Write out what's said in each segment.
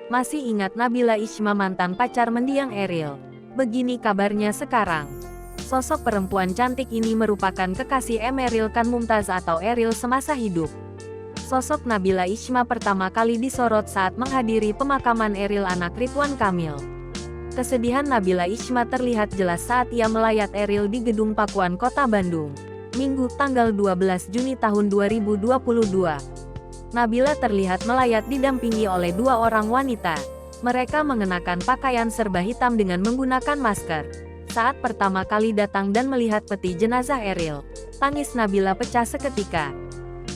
Masih ingat Nabila Ishma mantan pacar mendiang Eril? Begini kabarnya sekarang. Sosok perempuan cantik ini merupakan kekasih Eril Khan Mumtaz atau Eril semasa hidup. Sosok Nabila Ishma pertama kali disorot saat menghadiri pemakaman Eril anak Ridwan Kamil. Kesedihan Nabila Ishma terlihat jelas saat ia melayat Eril di Gedung Pakuan Kota Bandung, Minggu tanggal 12 Juni tahun 2022. Nabila terlihat melayat didampingi oleh dua orang wanita. Mereka mengenakan pakaian serba hitam dengan menggunakan masker. Saat pertama kali datang dan melihat peti jenazah Eril, tangis Nabila pecah seketika.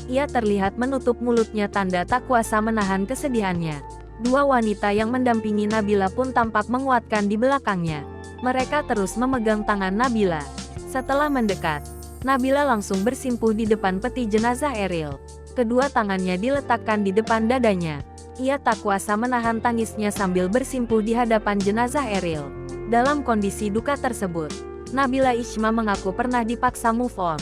Ia terlihat menutup mulutnya tanda tak kuasa menahan kesedihannya. Dua wanita yang mendampingi Nabila pun tampak menguatkan di belakangnya. Mereka terus memegang tangan Nabila. Setelah mendekat, Nabila langsung bersimpuh di depan peti jenazah Eril. Kedua tangannya diletakkan di depan dadanya. Ia tak kuasa menahan tangisnya sambil bersimpuh di hadapan jenazah Eril. Dalam kondisi duka tersebut, Nabila Ishma mengaku pernah dipaksa move on.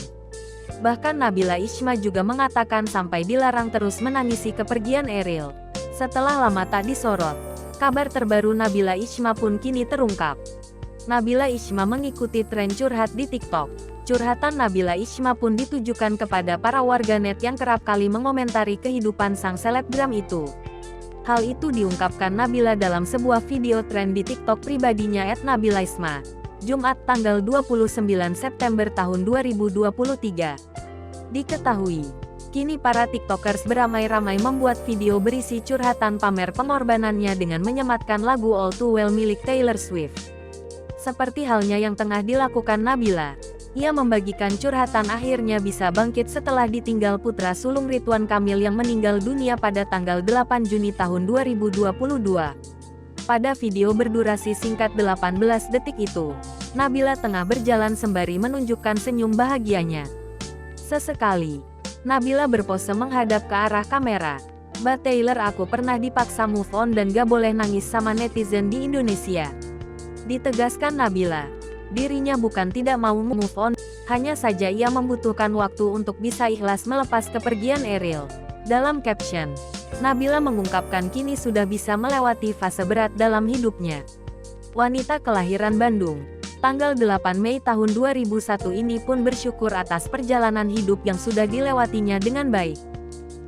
Bahkan Nabila Ishma juga mengatakan sampai dilarang terus menangisi kepergian Eril. Setelah lama tak disorot, kabar terbaru Nabila Ishma pun kini terungkap. Nabila Ishma mengikuti tren curhat di TikTok. Curhatan Nabila Ishma pun ditujukan kepada para warganet yang kerap kali mengomentari kehidupan sang selebgram itu. Hal itu diungkapkan Nabila dalam sebuah video tren di TikTok pribadinya @nabilaishma, Jumat tanggal 29 September tahun 2023. Diketahui, kini para tiktokers beramai-ramai membuat video berisi curhatan pamer pengorbanannya dengan menyematkan lagu All Too Well milik Taylor Swift. Seperti halnya yang tengah dilakukan Nabila, ia membagikan curhatan akhirnya bisa bangkit setelah ditinggal putra sulung Ridwan Kamil yang meninggal dunia pada tanggal 8 Juni tahun 2022. Pada video berdurasi singkat 18 detik itu, Nabila tengah berjalan sembari menunjukkan senyum bahagianya. Sesekali, Nabila berpose menghadap ke arah kamera. "Mbak Taylor, aku pernah dipaksa move on dan gak boleh nangis sama netizen di Indonesia," ditegaskan Nabila. Dirinya bukan tidak mau move on, hanya saja ia membutuhkan waktu untuk bisa ikhlas melepas kepergian Eril. Dalam caption, Nabila mengungkapkan kini sudah bisa melewati fase berat dalam hidupnya. Wanita kelahiran Bandung, tanggal 8 Mei tahun 2001 ini pun bersyukur atas perjalanan hidup yang sudah dilewatinya dengan baik.